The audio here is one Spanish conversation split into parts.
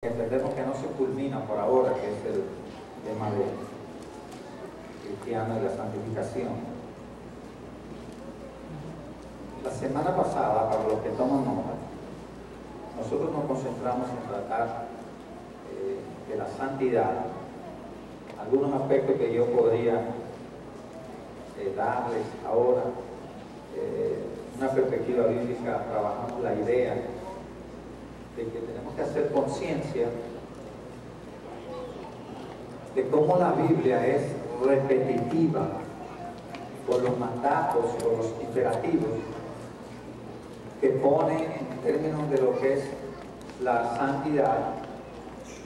Entendemos que no se culmina por ahora, que es el tema de cristiano y la santificación. La semana pasada, para los que toman nota, nosotros nos concentramos en tratar de la santidad, algunos aspectos que yo podría darles ahora, una perspectiva bíblica, trabajamos la idea de que tenemos que hacer conciencia de cómo la Biblia es repetitiva por los mandatos, por los imperativos que pone en términos de lo que es la santidad,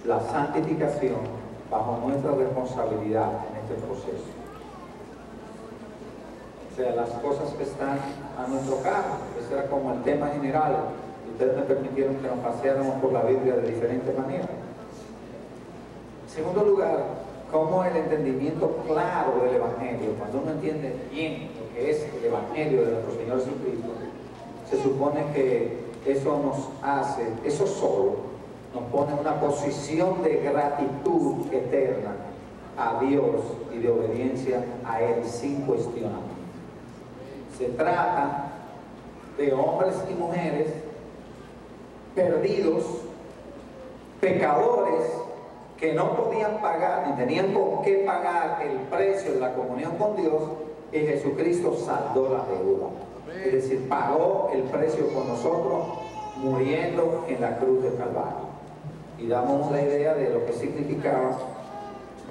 la santificación, bajo nuestra responsabilidad en este proceso. O sea, las cosas que están a nuestro cargo. Ese era como el tema general. Ustedes me permitieron que nos paseáramos por la Biblia de diferentes maneras. En segundo lugar, cómo el entendimiento claro del Evangelio, cuando uno entiende bien lo que es el Evangelio de nuestro Señor Jesucristo, se supone que eso nos hace, eso solo nos pone en una posición de gratitud eterna a Dios y de obediencia a Él sin cuestionamiento. Se trata de hombres y mujeres perdidos, pecadores que no podían pagar ni tenían con qué pagar el precio de la comunión con Dios, y Jesucristo saldó la deuda. Es decir, pagó el precio por nosotros muriendo en la cruz del Calvario. Y damos la idea de lo que significaba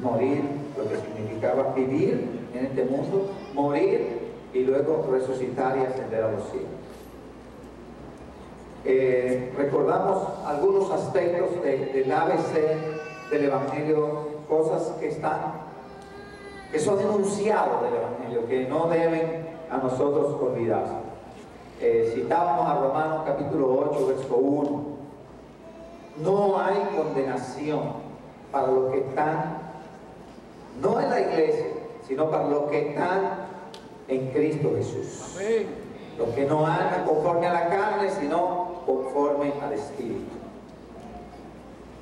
morir, lo que significaba vivir en este mundo, morir y luego resucitar y ascender a los cielos. Recordamos algunos aspectos del ABC del Evangelio, cosas que son enunciados del Evangelio, que no deben a nosotros olvidarse. Citábamos a Romanos capítulo 8, verso 1. No hay condenación para los que están, no en la iglesia, sino para los que están en Cristo Jesús. Amén. Los que no andan conforme a la carne, sino conforme al Espíritu.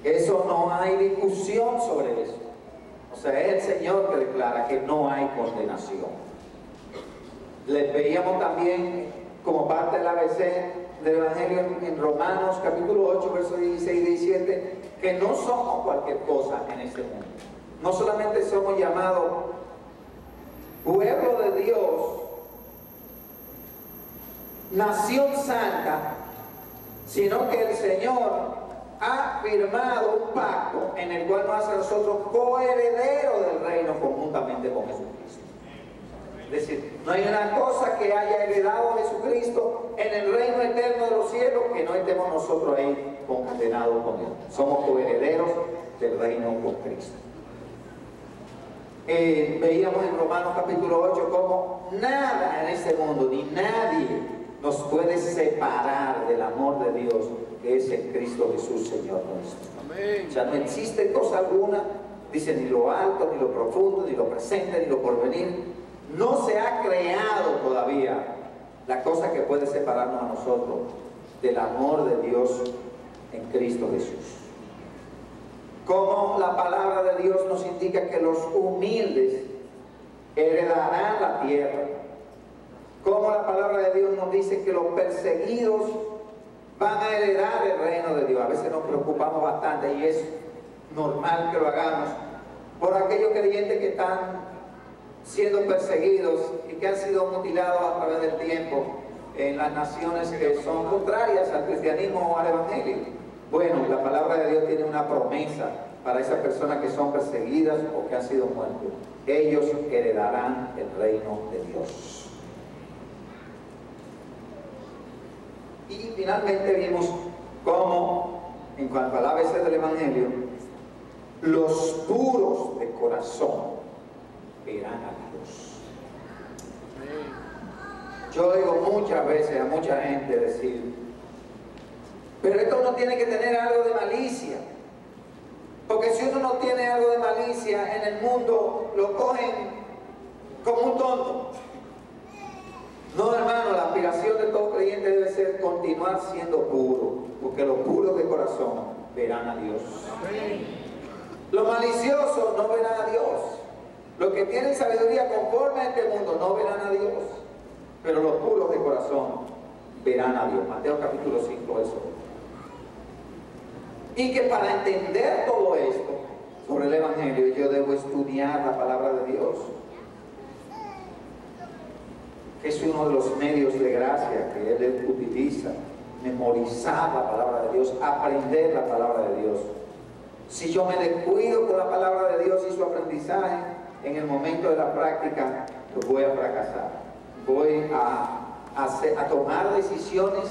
Eso no hay discusión sobre eso. O sea, es el Señor que declara que no hay condenación. Les veíamos también como parte del ABC del Evangelio en Romanos capítulo 8, versos 16 y 17, que no somos cualquier cosa en este mundo. No solamente somos llamados pueblo de Dios, nación santa, sino que el Señor ha firmado un pacto en el cual nos hace a nosotros coherederos del reino conjuntamente con Jesucristo. Es decir, no hay una cosa que haya heredado Jesucristo en el reino eterno de los cielos que no estemos nosotros ahí concatenados con Él. Somos coherederos del reino con Cristo. Veíamos en Romanos capítulo 8 como nada en este mundo ni nadie nos puede separar del amor de Dios que es en Cristo Jesús, Señor nuestro. Amén. O sea, no existe cosa alguna, dice, ni lo alto, ni lo profundo, ni lo presente, ni lo porvenir. No se ha creado todavía la cosa que puede separarnos a nosotros del amor de Dios en Cristo Jesús. Como la palabra de Dios nos indica que los humildes heredarán la tierra. Como la palabra de Dios nos dice que los perseguidos van a heredar el reino de Dios. A veces nos preocupamos bastante y es normal que lo hagamos por aquellos creyentes que están siendo perseguidos y que han sido mutilados a través del tiempo en las naciones que son contrarias al cristianismo o al evangelio. Bueno, la palabra de Dios tiene una promesa para esas personas que son perseguidas o que han sido muertos. Ellos heredarán el reino de Dios. Y finalmente vimos cómo, en cuanto al ABC del Evangelio, los puros de corazón verán a Dios. Yo digo muchas veces a mucha gente decir, pero esto no tiene que tener algo de malicia, porque si uno no tiene algo de malicia en el mundo, lo cogen como un tonto. No, hermano, la aspiración de todo creyente debe ser continuar siendo puro, porque los puros de corazón verán a Dios. Los maliciosos no verán a Dios. Los que tienen sabiduría conforme a este mundo no verán a Dios. Pero los puros de corazón verán a Dios. Mateo capítulo 5, verso 1. Y que para entender todo esto sobre el Evangelio, yo debo estudiar la palabra de Dios, que es uno de los medios de gracia que Él utiliza. Memorizar la palabra de Dios, aprender la palabra de Dios. Si yo me descuido con la palabra de Dios y su aprendizaje, en el momento de la práctica, pues voy a fracasar. Voy a tomar decisiones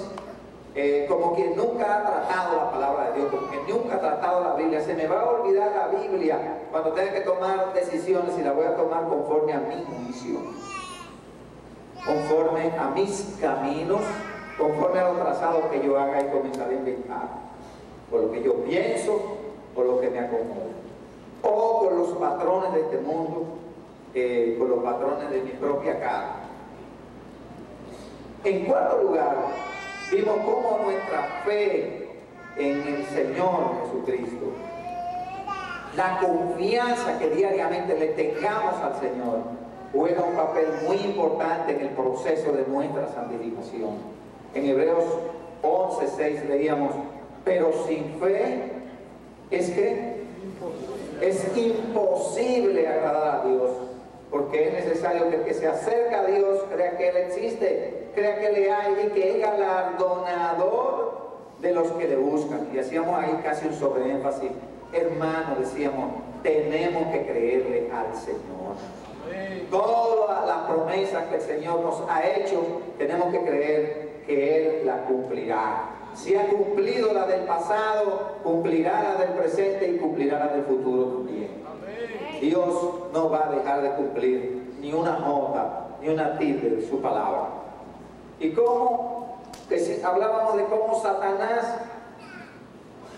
como quien nunca ha tratado la palabra de Dios, como quien nunca ha tratado la Biblia. Se me va a olvidar la Biblia cuando tenga que tomar decisiones, y la voy a tomar conforme a mi juicio, conforme a mis caminos, conforme a los trazados que yo haga, y comenzaré a inventar por lo que yo pienso, por lo que me acomoda, o por los patrones de este mundo, por los patrones de mi propia cara. En cuarto lugar, vimos cómo nuestra fe en el Señor Jesucristo, la confianza que diariamente le tengamos al Señor, juega un papel muy importante en el proceso de nuestra santificación. En Hebreos 11:6 leíamos: pero sin fe es que es imposible agradar a Dios, porque es necesario que el que se acerca a Dios crea que Él existe, crea que le hay y que es galardonador de los que le buscan. Y hacíamos ahí casi un sobreénfasis, hermano, decíamos, tenemos que creerle al Señor. Todas las promesas que el Señor nos ha hecho, tenemos que creer que Él la cumplirá. Si ha cumplido la del pasado, cumplirá la del presente y cumplirá la del futuro también. Dios no va a dejar de cumplir ni una jota, ni una tilde de su palabra. Y cómo, hablábamos de cómo Satanás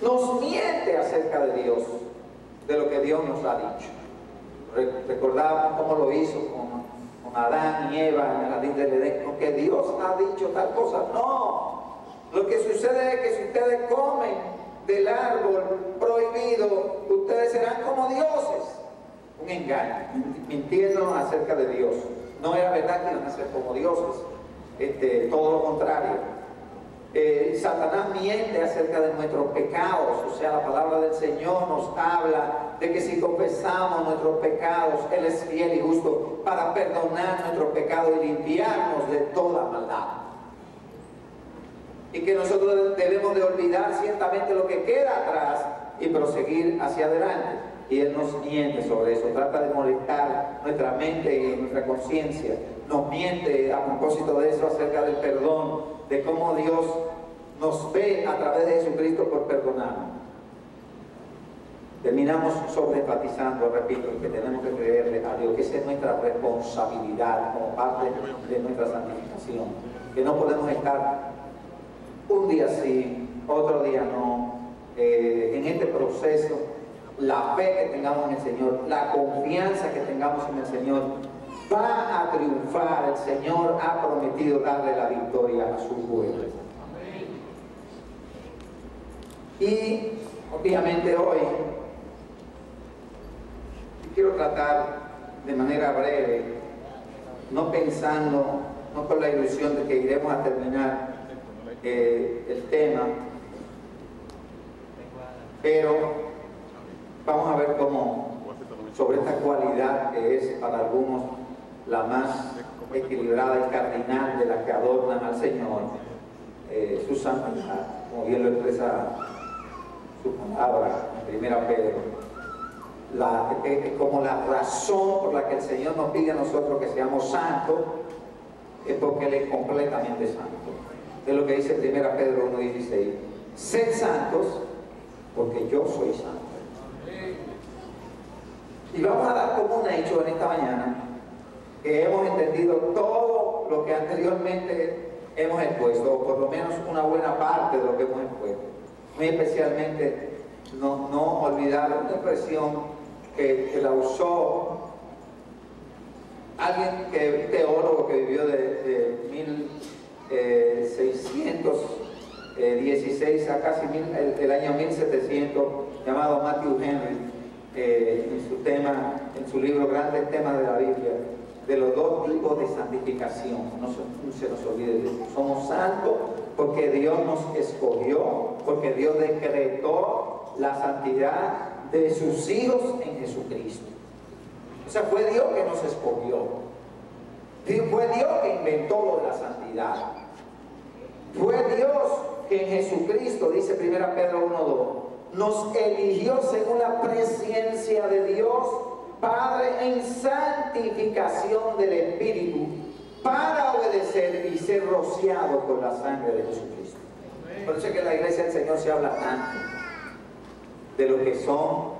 nos miente acerca de Dios, de lo que Dios nos ha dicho. Recordábamos cómo lo hizo con Adán y Eva en el jardín del Edén, porque Dios ha dicho tal cosa. No, lo que sucede es que si ustedes comen del árbol prohibido, ustedes serán como dioses. Un engaño, mintiendo acerca de Dios. No era verdad que iban a ser como dioses, todo lo contrario. Satanás miente acerca de nuestros pecados. O sea, la palabra del Señor nos habla de que si confesamos nuestros pecados, Él es fiel y justo para perdonar nuestros pecados y limpiarnos de toda maldad. Y que nosotros debemos de olvidar ciertamente lo que queda atrás y proseguir hacia adelante. Y Él nos miente sobre eso, trata de molestar nuestra mente y nuestra conciencia. Nos miente a propósito de eso, acerca del perdón, de cómo Dios nos ve a través de Jesucristo por perdonarnos. Terminamos sobreenfatizando, repito, que tenemos que creerle a Dios, que esa es nuestra responsabilidad como parte de nuestra santificación, que no podemos estar un día sí, otro día no. En este proceso, la fe que tengamos en el Señor, la confianza que tengamos en el Señor, va a triunfar. El Señor ha prometido darle la victoria a su pueblo. Y obviamente hoy quiero tratar de manera breve, no pensando, no con la ilusión de que iremos a terminar el tema, pero vamos a ver cómo sobre esta cualidad que es para algunos la más equilibrada y cardinal de las que adornan al Señor, su santidad, como bien lo expresa su palabra en 1 Pedro. Como la razón por la que el Señor nos pide a nosotros que seamos santos es porque Él es completamente santo. Es lo que dice 1 Pedro 1:16. Sed santos porque yo soy santo. Y vamos a dar como un hecho en esta mañana que hemos entendido todo lo que anteriormente hemos expuesto, o por lo menos una buena parte de lo que hemos expuesto. Muy especialmente no olvidar una expresión que la usó alguien, un teólogo que vivió de 1600 XVI a casi el año 1700, llamado Matthew Henry, en su libro Grandes Temas de la Biblia, de los dos tipos de santificación. No se nos olvide de eso. Somos santos porque Dios nos escogió, porque Dios decretó la santidad de sus hijos en Jesucristo. O sea, fue Dios que nos escogió. Fue Dios que inventó lo de la santidad. Fue Dios que en Jesucristo, dice 1 Pedro 1:2, nos eligió según la presciencia de Dios Padre en santificación del Espíritu para obedecer y ser rociado con la sangre de Jesucristo. Por eso es que en la iglesia del Señor se habla tanto de lo que son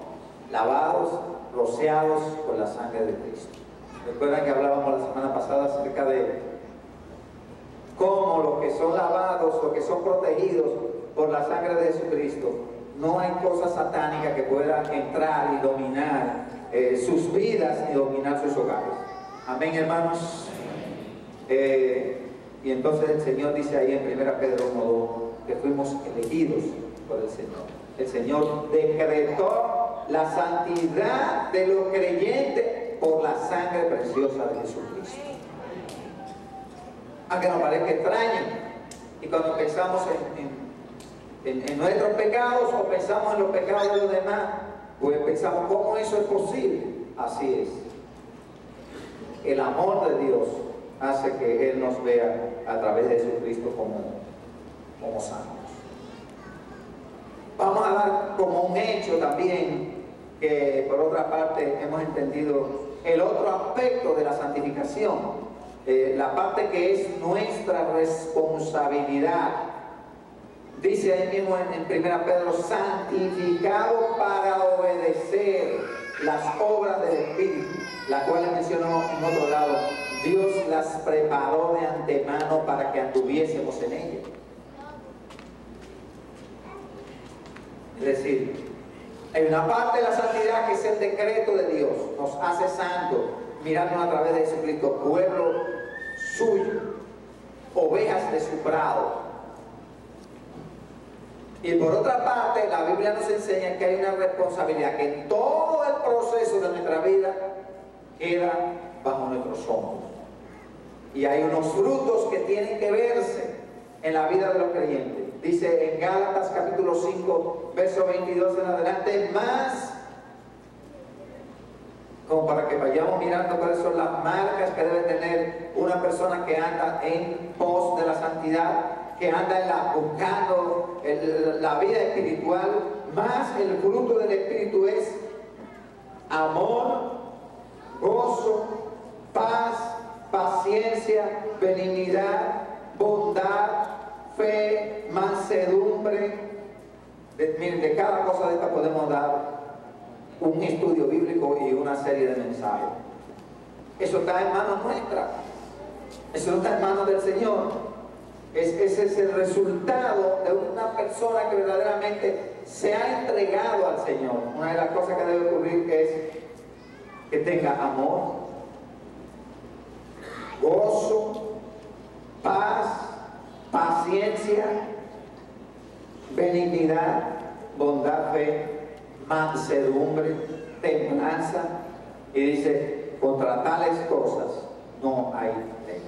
lavados, rociados con la sangre de Cristo. Recuerdan que hablábamos la semana pasada acerca de cómo los que son lavados, los que son protegidos por la sangre de Jesucristo, no hay cosa satánica que pueda entrar y dominar sus vidas y dominar sus hogares. Amén, hermanos. Y entonces el Señor dice ahí en 1 Pedro 1:2 que fuimos elegidos por el Señor. El Señor decretó la santidad de los creyentes por la sangre preciosa de Jesucristo. Aunque nos parezca extraño, y cuando pensamos en nuestros pecados o pensamos en los pecados de los demás, pues pensamos, ¿cómo eso es posible? Así es. El amor de Dios hace que Él nos vea a través de Jesucristo como santos. Vamos a dar como un hecho también que por otra parte hemos entendido el otro aspecto de la santificación, la parte que es nuestra responsabilidad. Dice ahí mismo en 1 Pedro, santificado para obedecer las obras del Espíritu, las cuales mencionó en otro lado, Dios las preparó de antemano para que anduviésemos en ellas. Es decir, hay una parte de la santidad que es el decreto de Dios, nos hace santos, mirándonos a través de Jesucristo, pueblo suyo, ovejas de su prado. Y por otra parte, la Biblia nos enseña que hay una responsabilidad que en todo el proceso de nuestra vida queda bajo nuestros hombros. Y hay unos frutos que tienen que verse en la vida de los creyentes. Dice en Gálatas capítulo 5, verso 22 en adelante, más, como para que vayamos mirando cuáles son las marcas que debe tener una persona que anda en pos de la santidad, que anda buscando la vida espiritual. Más el fruto del Espíritu es amor, gozo, paz, paciencia, benignidad, bondad, fe, mansedumbre. De cada cosa de esta podemos dar un estudio bíblico y una serie de mensajes. Eso está en manos nuestras, eso no está en manos del Señor. Ese es el resultado de una persona que verdaderamente se ha entregado al Señor. Una de las cosas que debe ocurrir es que tenga amor, gozo, paz, paciencia, benignidad, bondad, fe, mansedumbre, templanza. Y dice, contra tales cosas no hay ley.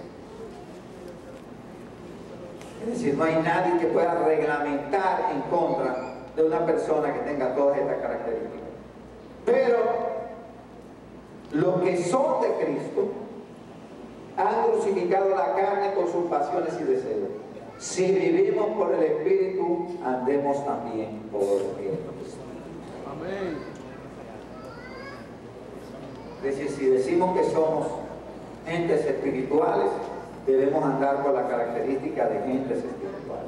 Es decir, no hay nadie que pueda reglamentar en contra de una persona que tenga todas estas características. Pero los que son de Cristo han crucificado la carne con sus pasiones y deseos. Si vivimos por el Espíritu, andemos también por el Espíritu. Amén. Es decir, si decimos que somos entes espirituales, debemos andar con la característica de gentes espirituales.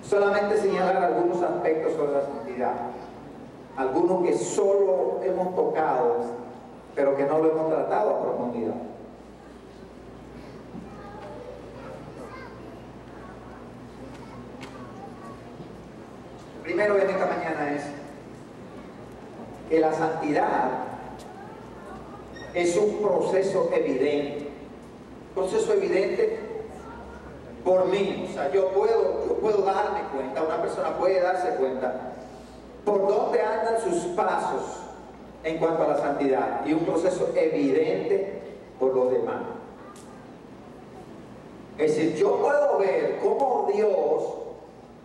Solamente señalar algunos aspectos sobre la santidad, algunos que solo hemos tocado, pero que no lo hemos tratado a profundidad. Primero en esta mañana es que la santidad es un proceso evidente. Proceso evidente por mí. O sea, yo puedo darme cuenta, una persona puede darse cuenta por dónde andan sus pasos en cuanto a la santidad, y un proceso evidente por los demás. Es decir, yo puedo ver cómo Dios,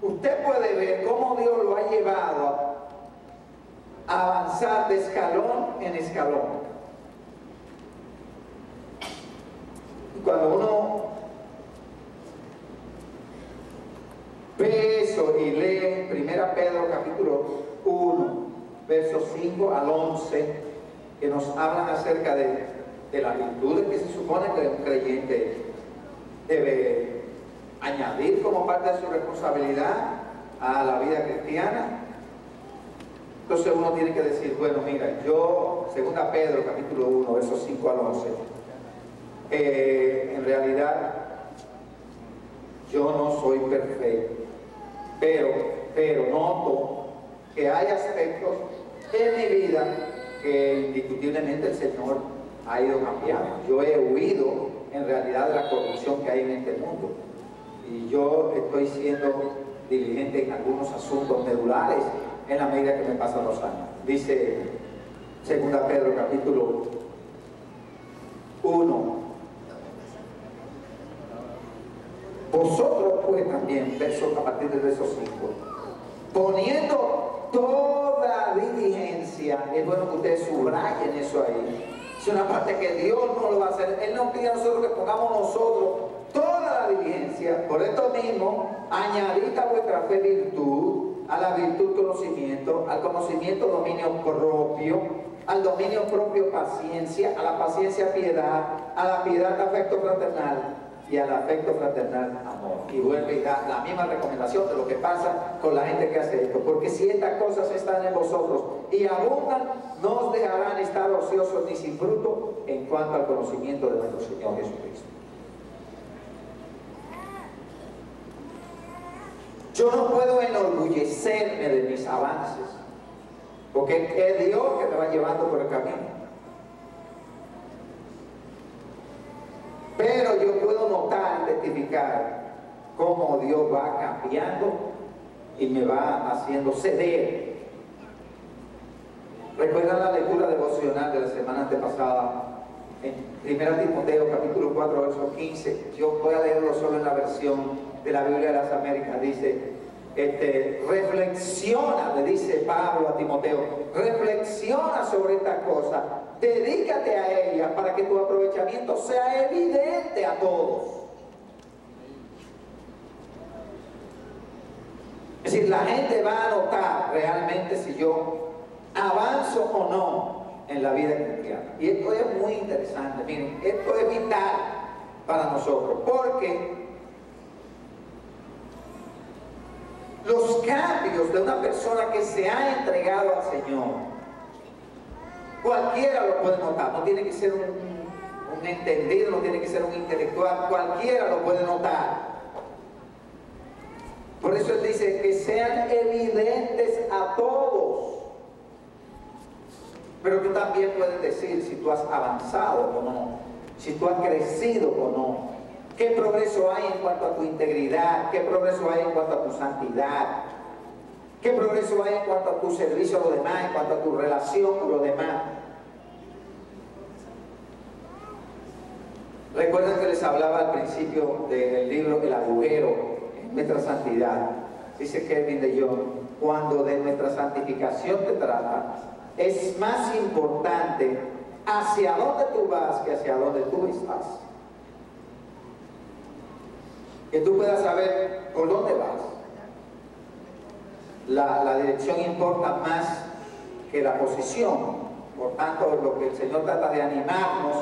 usted puede ver cómo Dios lo ha llevado a avanzar de escalón en escalón. Y cuando uno ve eso y lee 1 Pedro capítulo 1, versos 5 al 11, que nos hablan acerca de las virtudes que se supone que un creyente debe añadir como parte de su responsabilidad a la vida cristiana. Entonces uno tiene que decir, bueno, mira, yo, 2 Pedro capítulo 1, versos 5 al 11, en realidad yo no soy perfecto, pero noto que hay aspectos en mi vida que indiscutiblemente el Señor ha ido cambiando. Yo he huido en realidad de la corrupción que hay en este mundo, y yo estoy siendo diligente en algunos asuntos medulares en la medida que me pasan los años. Dice 2 Pedro capítulo 1, vosotros pues también, a partir del verso 5, poniendo toda diligencia, es bueno que ustedes subrayen eso ahí. Es una parte que Dios no lo va a hacer. Él nos pide a nosotros que pongamos nosotros toda la diligencia. Por esto mismo, añadid a vuestra fe virtud, a la virtud conocimiento, al conocimiento dominio propio, al dominio propio paciencia, a la paciencia piedad, a la piedad afecto fraternal, y al afecto fraternal amor. Y vuelve y da la misma recomendación de lo que pasa con la gente que hace esto. Porque si estas cosas están en vosotros y abundan, no os dejarán estar ociosos ni sin fruto en cuanto al conocimiento de nuestro Señor Jesucristo. Yo no puedo enorgullecerme de mis avances, porque es Dios que me va llevando por el camino. Pero yo puedo notar, testificar cómo Dios va cambiando y me va haciendo ceder. ¿Recuerdan la lectura devocional de la semana antepasada? En 1 Timoteo capítulo 4, verso 15. Yo voy a leerlo solo en la versión de la Biblia de las Américas. Dice, reflexiona, le dice Pablo a Timoteo, reflexiona sobre esta cosa, dedícate a ella para que tu aprovechamiento sea evidente a todos. Es decir, la gente va a notar realmente si yo avanzo o no en la vida cristiana. Y esto es muy interesante. Miren, esto es vital para nosotros, porque los cambios de una persona que se ha entregado al Señor, cualquiera lo puede notar. No tiene que ser un entendido, no tiene que ser un intelectual, cualquiera lo puede notar. Por eso Él dice que sean evidentes a todos. Pero tú también puedes decir si tú has avanzado o no, si tú has crecido o no. ¿Qué progreso hay en cuanto a tu integridad? ¿Qué progreso hay en cuanto a tu santidad? ¿Qué progreso hay en cuanto a tu servicio a los demás, en cuanto a tu relación con los demás? Recuerden que les hablaba al principio del libro El agujero en nuestra santidad. Dice Kevin de Jong, cuando de nuestra santificación te trata, es más importante hacia dónde tú vas que hacia dónde tú estás. Que tú puedas saber por dónde vas. La dirección importa más que la posición. Por tanto, lo que el Señor trata de animarnos,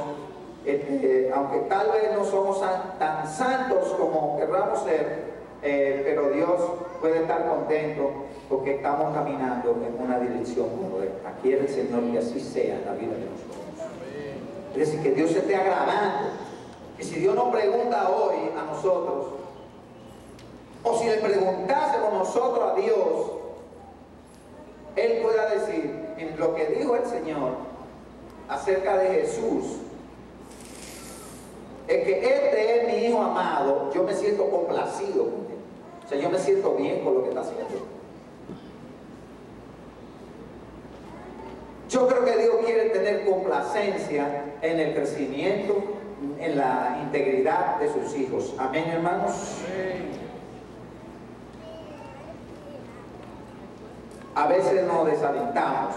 aunque tal vez no somos tan santos como querramos ser, pero Dios puede estar contento porque estamos caminando en una dirección correcta. Quiere el Señor que así sea en la vida de nosotros. Es decir, que Dios se esté agradando. Que si Dios nos pregunta hoy a nosotros, o si le preguntásemos nosotros a Dios, Él pueda decir, en lo que dijo el Señor acerca de Jesús, es que este es mi hijo amado, yo me siento complacido con él. O sea, yo me siento bien con lo que está haciendo. Yo creo que Dios quiere tener complacencia en el crecimiento, en la integridad de sus hijos. Amén, hermanos. A veces nos desalentamos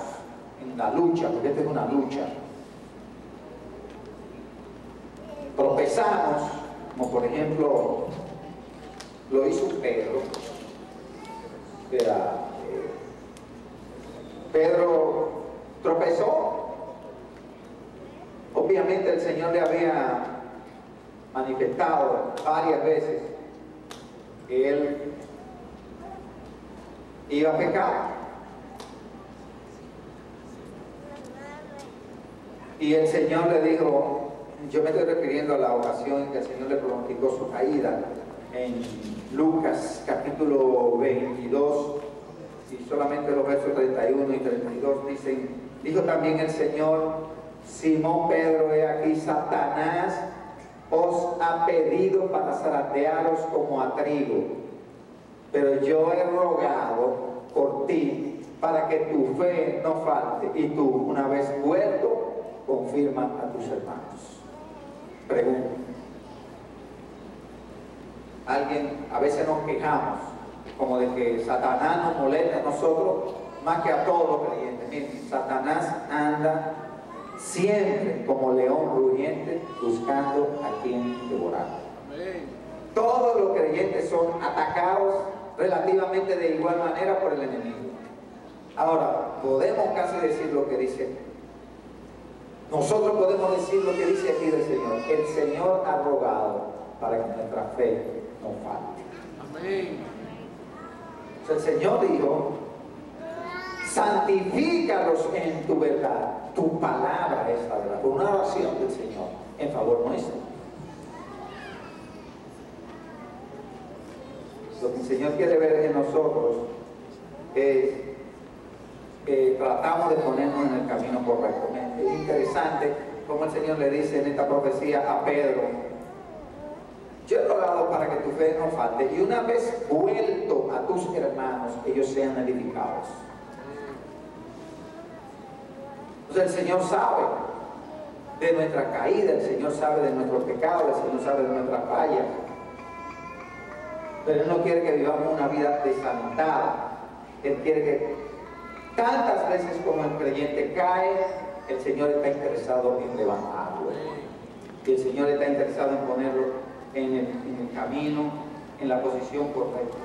en la lucha, porque esta es una lucha. Tropezamos, como por ejemplo lo hizo Pedro. Pedro tropezó. Obviamente el Señor le había manifestado varias veces que él iba a pecar. Y el Señor le dijo, yo me estoy refiriendo a la ocasión en que el Señor le pronosticó su caída en Lucas capítulo 22, y solamente los versos 31 y 32 dicen, dijo también el Señor, Simón Pedro, he aquí Satanás os ha pedido para zarandearos como a trigo, pero yo he rogado por ti para que tu fe no falte, y tú, una vez vuelto, confirma a tus hermanos. Pregunta. A veces nos quejamos como de que Satanás nos molesta a nosotros más que a todos los creyentes. Miren, Satanás anda siempre como león rugiente buscando a quien devorar. Todos los creyentes son atacados relativamente de igual manera por el enemigo. Ahora, podemos casi decir lo que dice. Nosotros podemos decir lo que dice aquí del Señor. El Señor ha rogado para que nuestra fe no falte. Amén. O sea, el Señor dijo, santifícalos en tu verdad. Tu palabra es la verdad. Por una oración del Señor en favor nuestro. Lo que el Señor quiere ver en nosotros es que tratamos de ponernos en el camino correcto. Es interesante como el Señor le dice en esta profecía a Pedro, yo he rogado para que tu fe no falte, y una vez vuelto a tus hermanos, ellos sean edificados. Entonces el Señor sabe de nuestra caída, el Señor sabe de nuestros pecados, el Señor sabe de nuestras fallas, pero Él no quiere que vivamos una vida desalentada. Él quiere que tantas veces como el creyente cae, el Señor está interesado en levantarlo. Y el Señor está interesado en ponerlo en el camino, en la posición correcta.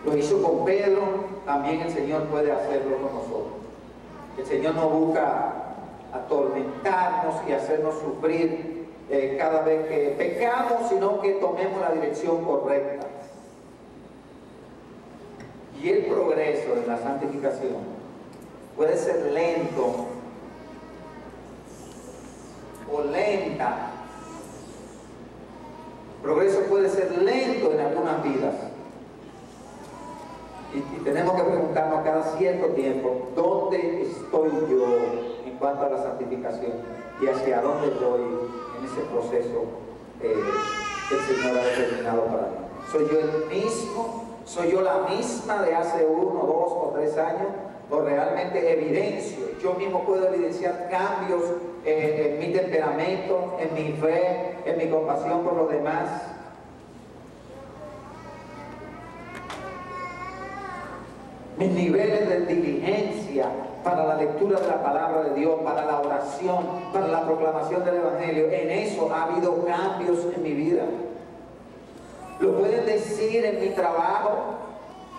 Lo hizo con Pedro, también el Señor puede hacerlo con nosotros. El Señor no busca atormentarnos y hacernos sufrir cada vez que pecamos, sino que tomemos la dirección correcta. Y el progreso en la santificación puede ser lento o lenta. El progreso puede ser lento en algunas vidas. Y tenemos que preguntarnos cada cierto tiempo, ¿dónde estoy yo en cuanto a la santificación? Y hacia dónde voy en ese proceso que el Señor ha determinado para mí. ¿Soy yo el mismo? ¿Soy yo la misma de hace 1, 2 o 3 años? ¿O realmente evidencio? Yo mismo puedo evidenciar cambios en mi temperamento, en mi fe, en mi compasión por los demás. Mis niveles de diligencia para la lectura de la palabra de Dios, para la oración, para la proclamación del Evangelio. En eso ha habido cambios en mi vida. Lo pueden decir en mi trabajo,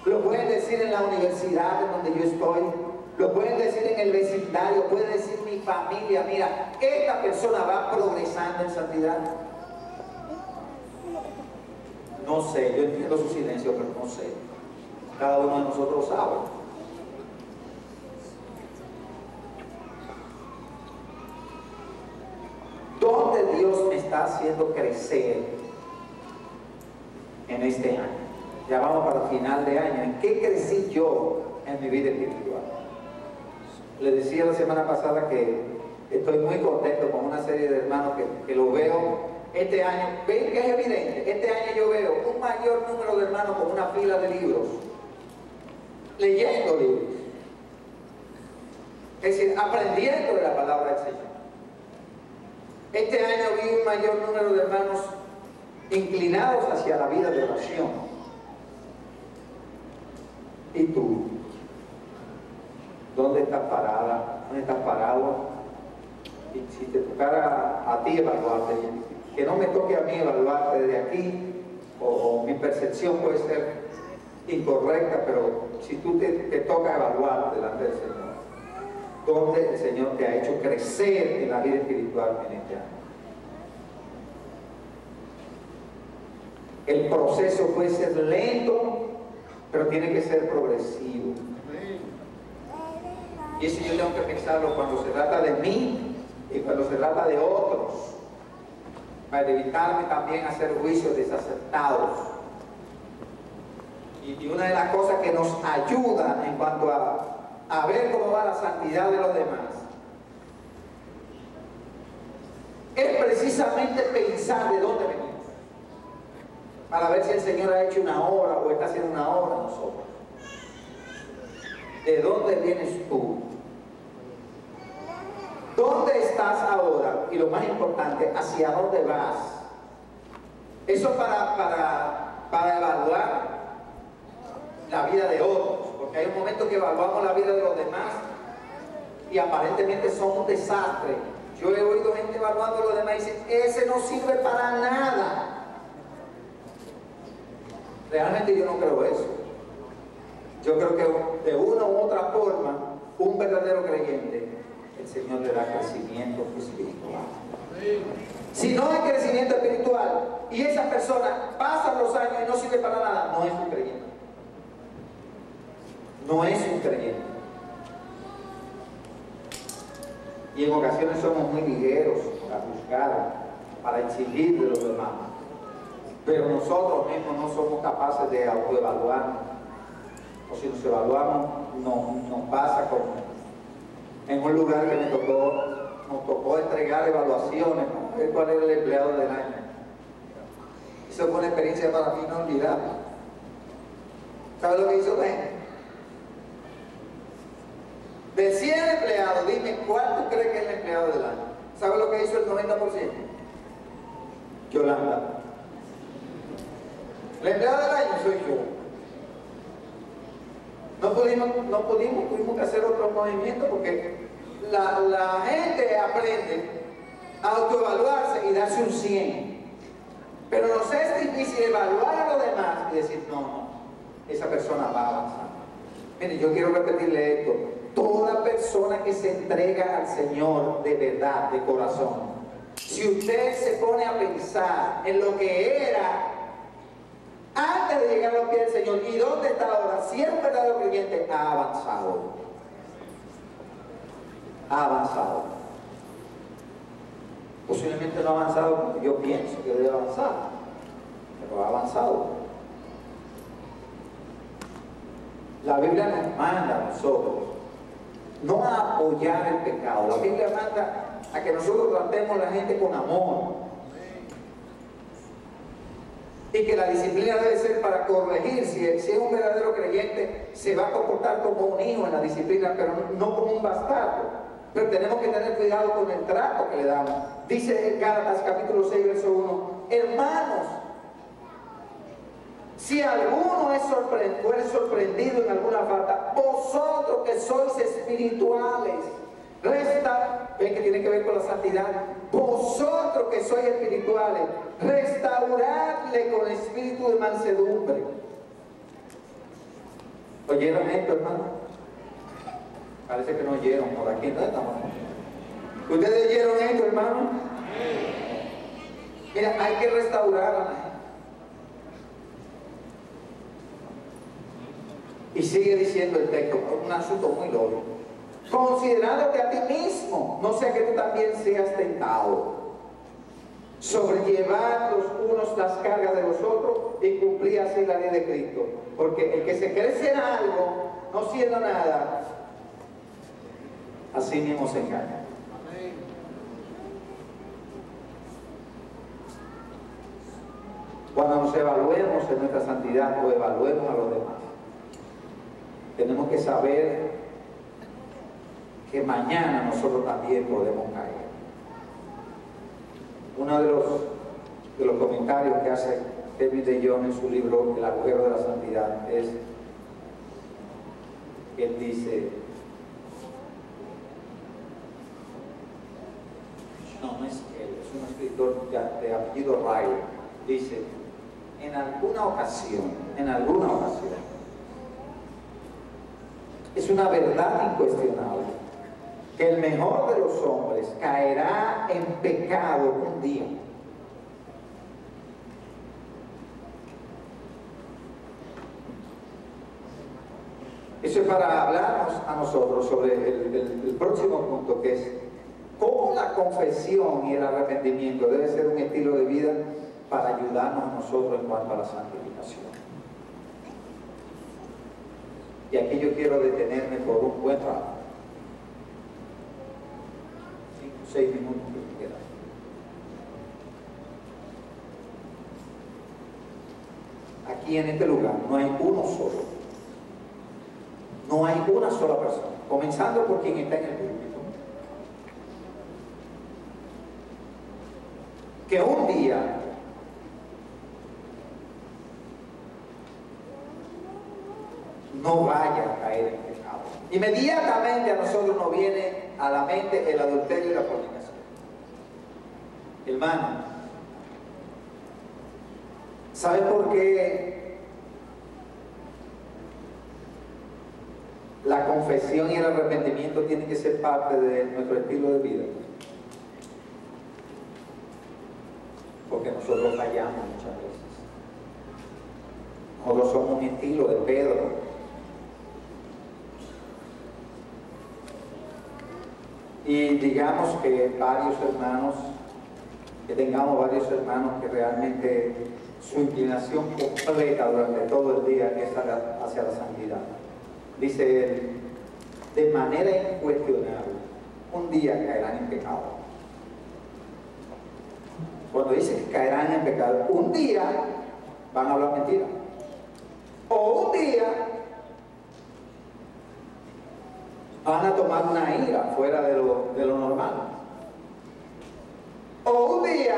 lo pueden decir en la universidad en donde yo estoy, lo pueden decir en el vecindario, puede decir mi familia, mira, esta persona va progresando en santidad. No sé, yo entiendo su silencio, pero no sé. Cada uno de nosotros sabe. ¿Dónde Dios me está haciendo crecer en este año? Ya vamos para el final de año. ¿En qué crecí yo en mi vida espiritual? Les decía la semana pasada que Estoy muy contento con una serie de hermanos que lo veo este año. Ven que es evidente, este año yo veo un mayor número de hermanos con una fila de libros, leyendo libros. Es decir, aprendiendo de la palabra del Señor. Este año vi un mayor número de hermanos inclinados hacia la vida de oración. ¿Y tú? ¿Dónde estás parada? ¿Dónde estás parado? Y si te tocara a ti evaluarte, que no me toque a mí evaluarte desde aquí, o mi percepción puede ser incorrecta, pero si tú te toca evaluar delante del Señor, ¿dónde el Señor te ha hecho crecer en la vida espiritual en este año? El proceso puede ser lento, pero tiene que ser progresivo. Y eso yo tengo que pensarlo cuando se trata de mí y cuando se trata de otros, para evitarme también hacer juicios desacertados. Y una de las cosas que nos ayuda en cuanto a ver cómo va la santidad de los demás es precisamente pensar de dónde venimos, para ver si el Señor ha hecho una obra o está haciendo una obra en nosotros. ¿De dónde vienes tú? ¿Dónde estás ahora? Y lo más importante, ¿hacia dónde vas? Eso para evaluar la vida de otros, porque hay un momento que evaluamos la vida de los demás y aparentemente son un desastre. Yo he oído gente evaluando a los demás y dicen, ese no sirve para nada. Realmente yo no creo eso. Yo creo que de una u otra forma, un verdadero creyente, el Señor le da crecimiento espiritual. Si no hay crecimiento espiritual y esa persona pasa los años y no sirve para nada, no es un creyente. No es un creyente. Y en ocasiones somos muy ligeros para juzgar, para exigir de los demás. Pero nosotros mismos no somos capaces de autoevaluarnos. O si nos evaluamos, nos pasa como en un lugar que nos tocó entregar evaluaciones, ¿no? Ver cuál era el empleado del año. Eso fue una experiencia para mí inolvidable. ¿Sabes lo que hizo Ben? De 100 empleados, dime cuál tú crees que es el empleado del año. ¿Sabes lo que hizo el 90%? Yolanda. El empleado del año soy yo. Tuvimos que hacer otro movimiento porque la gente aprende a autoevaluarse y darse un 100. Pero nos es difícil evaluar a los demás y decir, no, esa persona va a avanzar. Mire, yo quiero repetirle esto. Toda persona que se entrega al Señor de verdad, de corazón, si usted se pone a pensar en lo que era antes de llegar a los pies del Señor y dónde está ahora, si es un verdadero creyente, ha avanzado. Ha avanzado. Posiblemente no ha avanzado como yo pienso que debe avanzar, pero ha avanzado. La Biblia nos manda a nosotros no a apoyar el pecado. La Biblia manda a que nosotros tratemos a la gente con amor. Y que la disciplina debe ser para corregir. Si es un verdadero creyente, se va a comportar como un hijo en la disciplina, pero no como un bastardo. Pero tenemos que tener cuidado con el trato que le damos. Dice en Gálatas capítulo 6, verso 1, hermanos, si alguno fuere sorprendido en alguna falta, vosotros que sois espirituales, ven que tiene que ver con la santidad, vosotros que sois espirituales, restauradle con espíritu de mansedumbre. ¿Oyeron esto, hermano? Parece que no oyeron por aquí, ¿no? ¿Ustedes oyeron esto, hermano? Mira, hay que restaurar a la gente. Y sigue diciendo el texto, un asunto muy lógico. Considerándote a ti mismo, no sea que tú también seas tentado. Sobrellevar los unos las cargas de los otros y cumplir así la ley de Cristo. Porque el que se crece en algo, no siendo nada, así mismo se engaña. Cuando nos evaluemos en nuestra santidad o evaluemos a los demás, tenemos que saber que mañana nosotros también podemos caer. Uno de los comentarios que hace David de Jong en su libro El agujero de la santidad es, él dice, no es él, es un escritor de apellido Riley, dice, en alguna ocasión, es una verdad incuestionable que el mejor de los hombres caerá en pecado un día. Eso es para hablarnos a nosotros sobre el próximo punto, que es cómo la confesión y el arrepentimiento debe ser un estilo de vida para ayudarnos a nosotros en cuanto a la santificación. Y aquí yo quiero detenerme por un buen rato. 5 o 6 minutos que me quedan. Aquí en este lugar no hay uno solo. No hay una sola persona, comenzando por quien está en el púlpito, que un día no vaya a caer en pecado. Inmediatamente a nosotros nos viene a la mente el adulterio y la fornicación. Hermano, ¿sabe por qué la confesión y el arrepentimiento tienen que ser parte de nuestro estilo de vida? Porque nosotros fallamos muchas veces. Nosotros somos un estilo de Pedro. Y digamos que tengamos varios hermanos que realmente su inclinación completa durante todo el día es hacia la santidad. Dice él, de manera incuestionable, un día caerán en pecado. Cuando dice que caerán en pecado, un día van a hablar mentira. O un día van a tomar una ira fuera de lo normal. O un día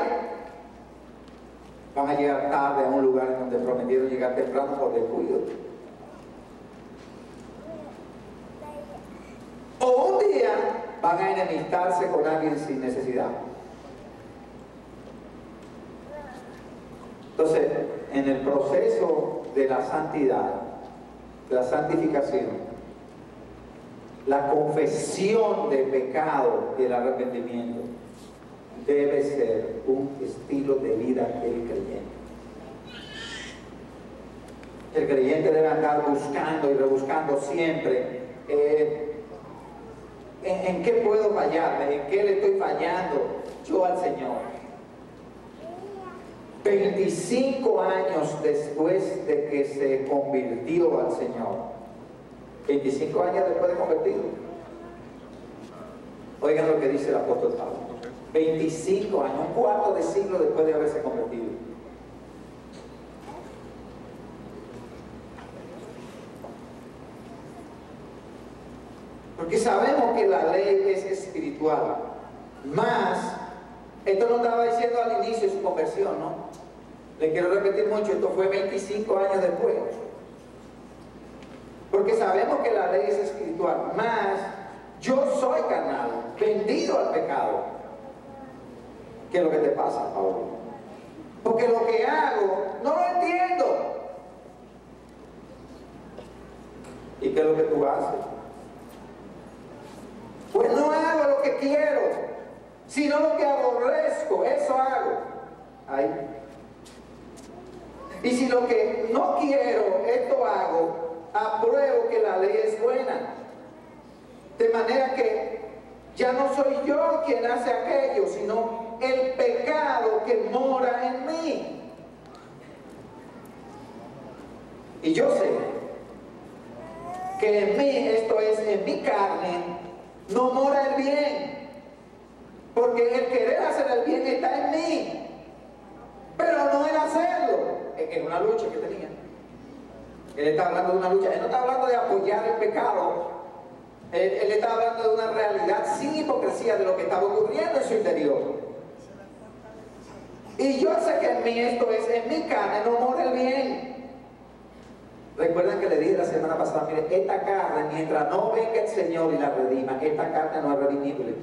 van a llegar tarde a un lugar donde prometieron llegar temprano por descuido. O un día van a enemistarse con alguien sin necesidad. Entonces, en el proceso de la santidad, de la santificación, la confesión de pecado y el arrepentimiento debe ser un estilo de vida del creyente. El creyente debe andar buscando y rebuscando siempre ¿en qué puedo fallarle? ¿En qué le estoy fallando yo al Señor? 25 años después de que se convirtió al Señor, 25 años después de convertido, oigan lo que dice el apóstol Pablo, 25 años, un cuarto de siglo después de haberse convertido. Porque sabemos que la ley es espiritual, más, esto no estaba diciendo al inicio de su conversión, ¿no? Le quiero repetir mucho, esto fue 25 años después. Porque sabemos que la ley es espiritual, más yo soy carnal, vendido al pecado. ¿Qué es lo que te pasa, Pablo? Porque lo que hago no lo entiendo. ¿Y qué es lo que tú haces? Pues no hago lo que quiero, sino lo que aborrezco, eso hago. Ahí. Y si lo que no quiero, esto hago, apruebo que la ley es buena. De manera que ya no soy yo quien hace aquello, sino el pecado que mora en mí. Y yo sé que en mí, esto es, en mi carne, no mora el bien. Porque el querer hacer el bien está en mí, pero no el hacerlo. Es una lucha que tenía. Él está hablando de una lucha. Él no está hablando de apoyar el pecado. Él está hablando de una realidad sin hipocresía de lo que estaba ocurriendo en su interior. Y yo sé que en mí esto es, en mi carne no mora el bien. Recuerden que le dije la semana pasada, mire, esta carne, mientras no venga el Señor y la redima, esta carne no es redimible.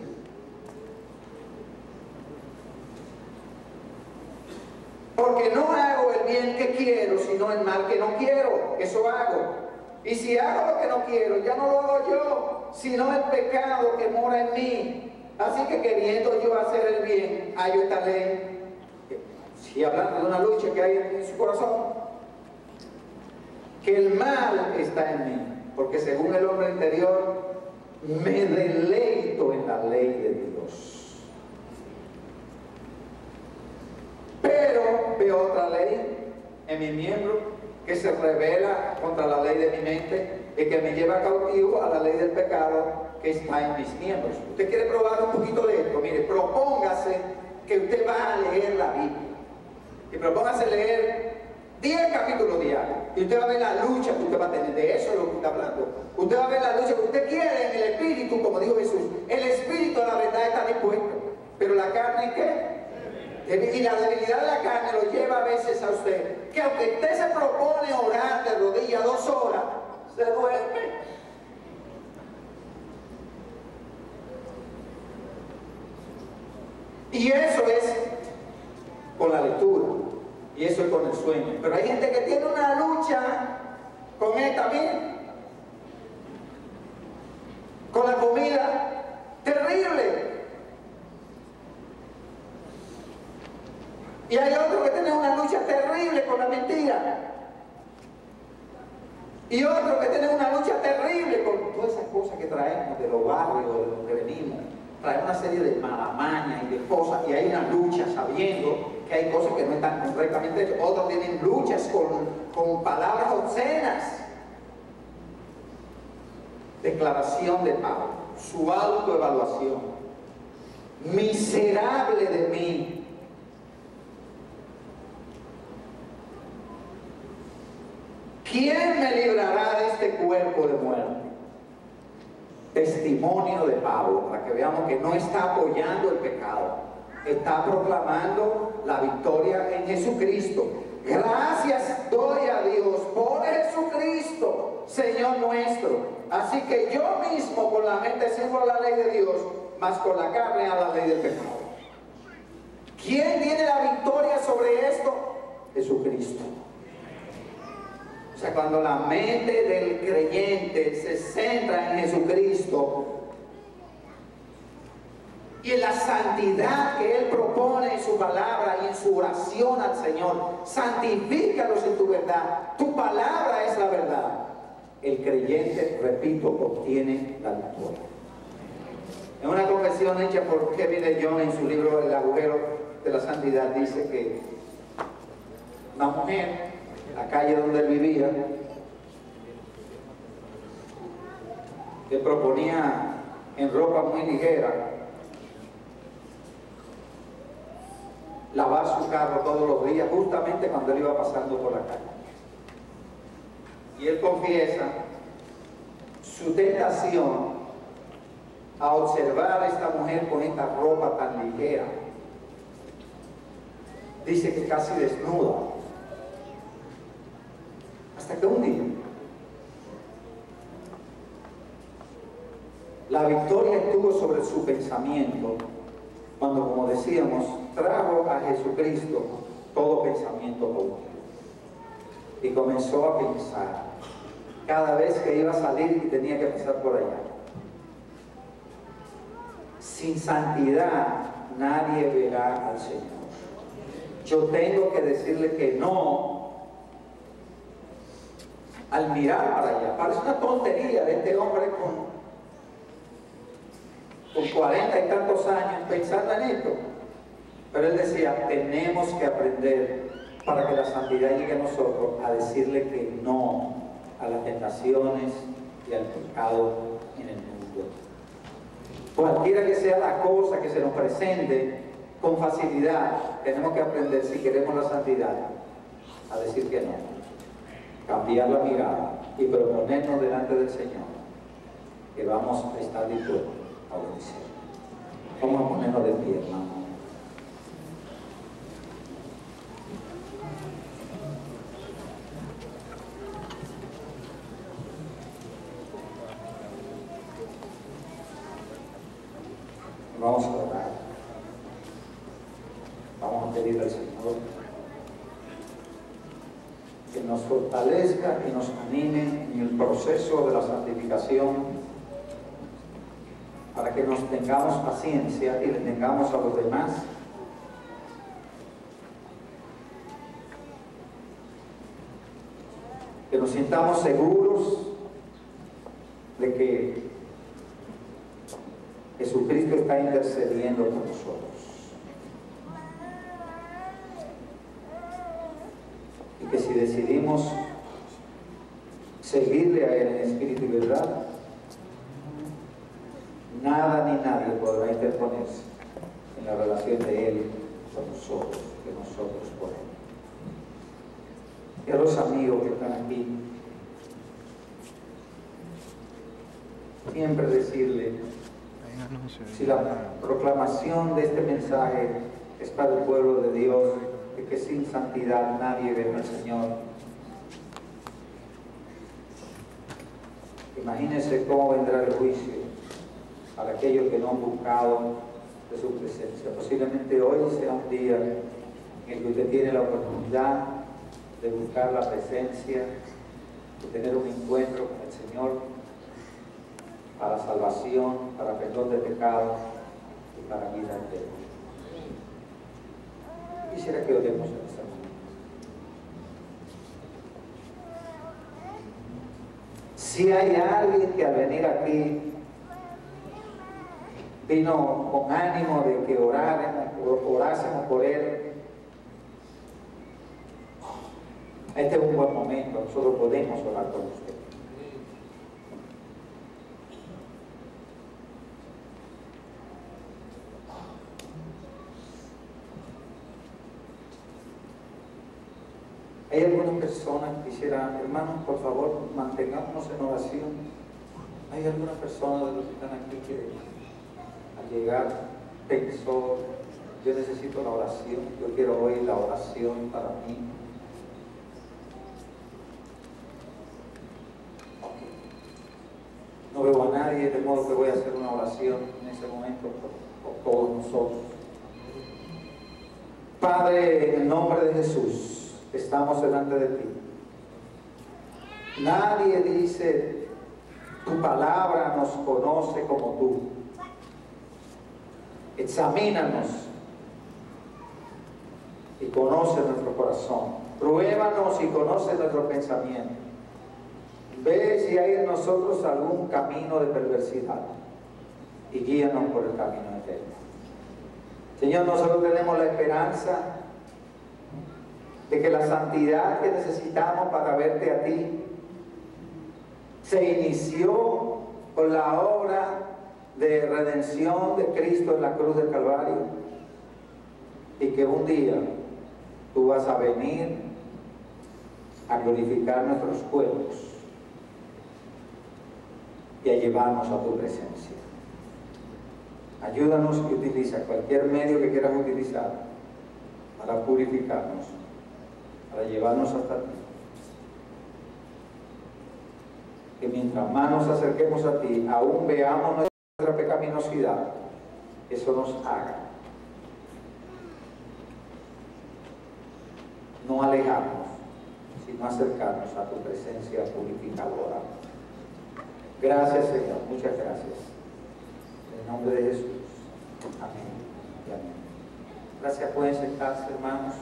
Porque no hago el bien que quiero, sino el mal que no quiero. Eso hago. Y si hago lo que no quiero, ya no lo hago yo, sino el pecado que mora en mí. Así que queriendo yo hacer el bien, hallo esta ley. Si hablando de una lucha que hay en su corazón, que el mal está en mí, porque según el hombre interior, me deleito en la ley de Dios. Pero veo otra ley en mi miembro que se revela contra la ley de mi mente y que me lleva cautivo a la ley del pecado que está en mis miembros. ¿Usted quiere probar un poquito de esto? Mire, propóngase que usted va a leer la Biblia. Y propóngase leer 10 capítulos diarios. Y usted va a ver la lucha que usted va a tener. De eso es lo que está hablando. Usted va a ver la lucha que usted quiere en el espíritu, como dijo Jesús. El espíritu a la verdad está dispuesto. Pero la carne, ¿qué? Y la debilidad de la carne lo lleva a veces a usted, que aunque usted se propone orar de rodillas 2 horas, se duerme. Y eso es con la lectura, y eso es con el sueño. Pero hay gente que tiene una lucha con él también, con la comida, terrible. Y hay otro que tiene una lucha terrible con la mentira. Y otro que tiene una lucha terrible con todas esas cosas que traemos de los barrios, de los que venimos. Traemos una serie de malamañas y de cosas, y hay una lucha sabiendo que hay cosas que no están correctamente hechas. Otros tienen luchas con palabras obscenas. Declaración de Pablo, su autoevaluación. Miserable de mí. ¿Quién me librará de este cuerpo de muerte? Testimonio de Pablo, para que veamos que no está apoyando el pecado, está proclamando la victoria en Jesucristo. Gracias doy a Dios por Jesucristo, Señor nuestro. Así que yo mismo con la mente sirvo a la ley de Dios, mas con la carne a la ley del pecado. ¿Quién tiene la victoria sobre esto? Jesucristo. O sea, cuando la mente del creyente se centra en Jesucristo y en la santidad que Él propone en su palabra y en su oración al Señor, santifícalos en tu verdad, tu palabra es la verdad. El creyente, repito, obtiene la victoria. En una confesión hecha por Kevin D. Jones en su libro El agujero de la santidad, dice que una mujer, la calle donde él vivía, le proponía en ropa muy ligera lavar su carro todos los días, justamente cuando él iba pasando por la calle. Y él confiesa su tentación a observar a esta mujer con esta ropa tan ligera. Dice que casi desnuda. Hasta que un día la victoria estuvo sobre su pensamiento cuando, como decíamos, trajo a Jesucristo todo pensamiento cautivo y comenzó a pensar cada vez que iba a salir y tenía que pasar por allá: sin santidad nadie verá al Señor. Yo tengo que decirle que no al mirar para allá. Parece una tontería de este hombre con 40 y tantos años pensando en esto, pero él decía: tenemos que aprender, para que la santidad llegue a nosotros, a decirle que no a las tentaciones y al pecado en el mundo. Cualquiera que sea la cosa que se nos presente con facilidad, tenemos que aprender, si queremos la santidad, a decir que no. Cambiar la mirada y proponernos delante del Señor que vamos a estar dispuestos a obedecer. Vamos a ponernos de pie, hermano. Vamos a orar. Vamos a pedir al Señor que nos fortalezca y nos anime en el proceso de la santificación, para que nos tengamos paciencia y le tengamos a los demás. Que nos sintamos seguros de que Jesucristo está intercediendo por nosotros. Y que si decidimos seguirle a Él en espíritu y verdad, nada ni nadie podrá interponerse en la relación de Él con nosotros, de nosotros por Él. Y a los amigos que están aquí, siempre decirle, si la proclamación de este mensaje es para el pueblo de Dios, de que sin santidad nadie ve al Señor. Imagínense cómo vendrá el juicio para aquellos que no han buscado de su presencia. Posiblemente hoy sea un día en el que usted tiene la oportunidad de buscar la presencia, de tener un encuentro con el Señor, para salvación, para perdón de pecados y para vida eterna. Quisiera que oremos en esta mañana. Si hay alguien que al venir aquí vino con ánimo de que orásemos por él, este es un buen momento, nosotros podemos orar por usted. Hay algunas personas que quisieran, hermanos, por favor, mantengámonos en oración. Hay algunas personas de los que están aquí que al llegar pensó, yo necesito la oración, yo quiero oír la oración para mí. No veo a nadie, de modo que voy a hacer una oración en ese momento por todos nosotros. Padre, en el nombre de Jesús, estamos delante de ti. Nadie dice, tu palabra nos conoce como tú. Examínanos y conoce nuestro corazón. Pruébanos y conoce nuestro pensamiento. Ve si hay en nosotros algún camino de perversidad y guíanos por el camino eterno. Señor, nosotros tenemos la esperanza de que la santidad que necesitamos para verte a ti se inició con la obra de redención de Cristo en la cruz del Calvario, y que un día tú vas a venir a glorificar nuestros cuerpos y a llevarnos a tu presencia. Ayúdanos y utiliza cualquier medio que quieras utilizar para purificarnos, para llevarnos hasta ti. Que mientras más nos acerquemos a ti, aún veamos nuestra pecaminosidad, eso nos haga no alejarnos, sino acercarnos a tu presencia purificadora. Gracias, Señor, muchas gracias. En el nombre de Jesús. Amén y amén. Gracias, pueden sentarse, hermanos.